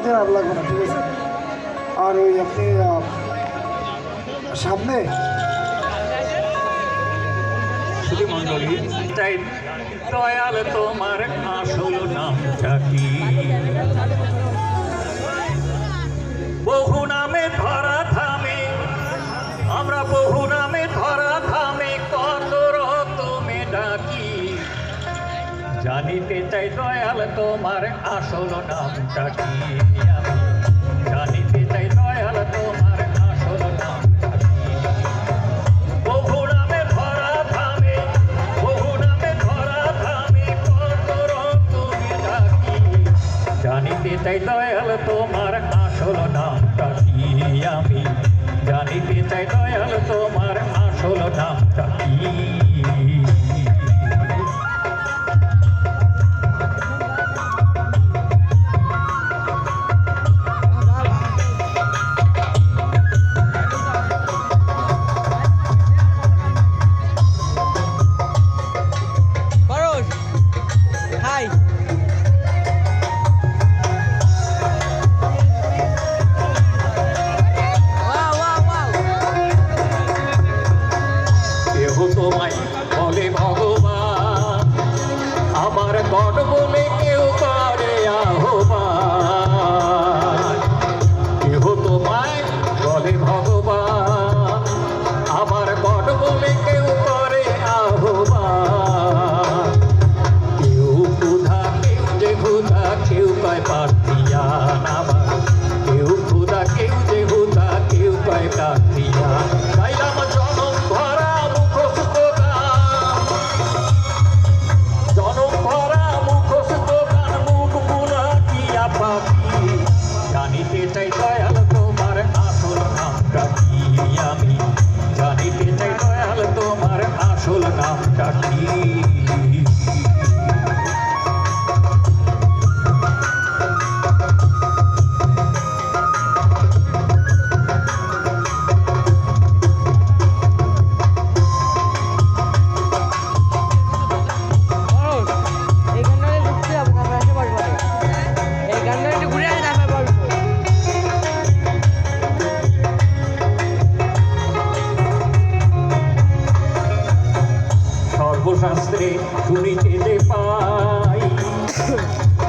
মধ্যে আর লাগবে না, ঠিক আছে? আর ওই আপনি সামনে মন্ডলী তাই দয়াল তোমার আসল নামটা কি? বহু নামে ধরা থামে, আমরা বহু নামে ধরা থামে, কত তুমি ডাকি। জানিতে চাই দয়াল তোমার আসল নামটা কি? আমি জানিতে চাই দয়াল তোমার আসল নামটা কি? বহু নামে ধরা থামে, বহু নামে ধরা থামে, কত তুমি ডাকি। জানিতে চাই দয়াল তোমার আসল নামটা কি? আমি জানিতে চাই দয়াল তোমার আসল নামটা কি? তোমায় বলে ভগবান, আমার গড বলে কেউ করে আহ্বান। কেহ তোমায় বলে ভগবান, আমার গড বলে কেউ করে আহ্বান। কেউ ক্ষুধা, কেউ যে ক্ষুধা, কেউ কয় পার্থিয়ান। আমার কেউ ক্ষুধা, কেউ যে ক্ষুধা, কেউ কয় পার্থিয়ান। গাইলাম জনম ভরা মুখস্থ গান, জনম ভরা মুখস্থ গান, মুখ বুলাকিয়া পাখি। জানিতে চাই দয়াল তোমার আসল নামটা কি? আমি জানিতে চাই দয়াল তোমার আসল নামটা কি? সর্বশাস্ত্রে শুনিতে যে পাই,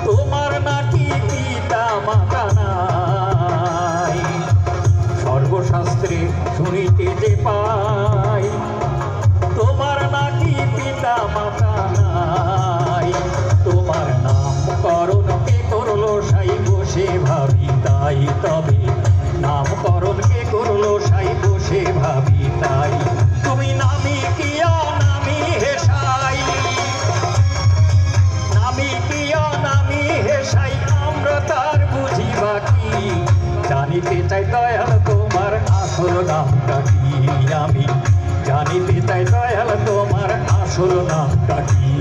তোমার নাকি পিতা মাতা নাই। সর্বশাস্ত্রে শুনিতে যে পাই, তোমার নাকি পিতা মাতা নাই। তোমার নামকরণ কে করলো সাই বসে ভাবি তাই, তবে নামকরণ কে করলো সাই বসে ভাবি তাই। তুমি নামি কি অনামি হেসাই, নামি কি অনামি হেসাই, আমরা তার বুঝিবা কি? জানিতে চাই দয়াল তোমার আসল নামটা কি? আমি জানিতে চাই দয়াল তোমার আসল নামটা কি?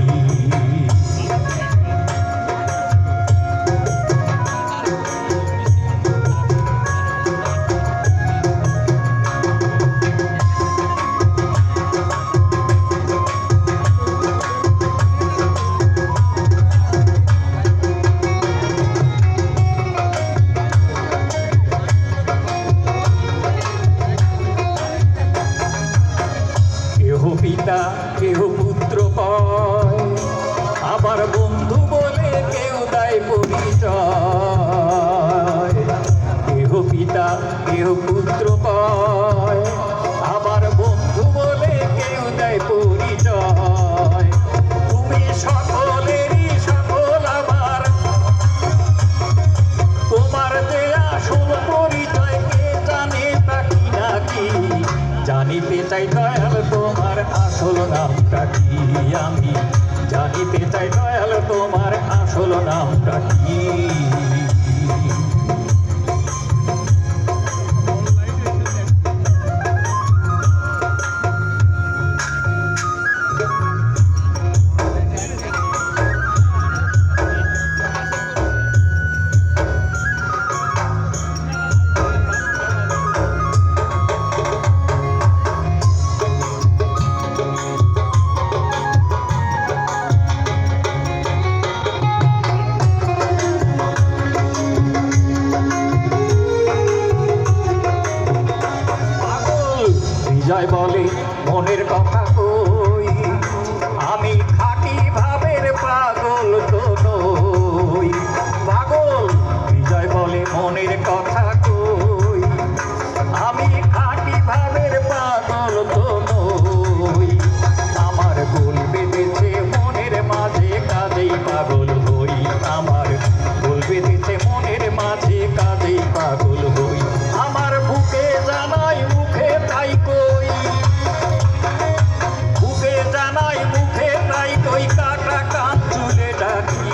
পিতা কেহ পুত্র কয়, আবার বন্ধু বলে কেউ দেয় পরিচয়। কেহ পিতা কেহ পুত্র কয়, আবার বন্ধু বলে কেউ দেয় পরিচয়। তুমি সকলেরই সকল আমার, তোমার যে আসল পরিচয় কে জানে তাকি নাকি? জানিতে চাই দয়াল তোমার আসল নামটা কি? আমি জানিতে চাই দয়াল তোমার আসল নামটা কি? মনের কথা কই আমি খাঁটি ভাবের পাগল তো নই পাগল বিজয় বলে মনের কথা কই আমি খাঁটি ভাবের পাগল তো নই আমার গোল বেঁধেছে মনের মাঝে কাজেই পাগল হই আমার গোল বেঁধেছে মনের মাঝে কাজেই পাগল হই আমার বুকে জানাই মুখে তাই কই বুকে জানাই মুখে তাই কই কাটা কান চুলে ডাকি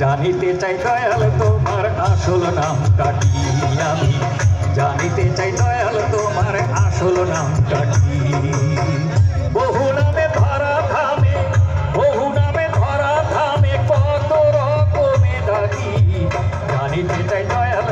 জানিতে চাই দয়াল তোমার আসল নামটা কি আমি জানিতে চাই দয়াল তোমার আসল নামটা কি বহু নামে ধরা ধামে বহু নামে ধরা ধামে কত রকমে ডাকি জানিতে চাই দয়াল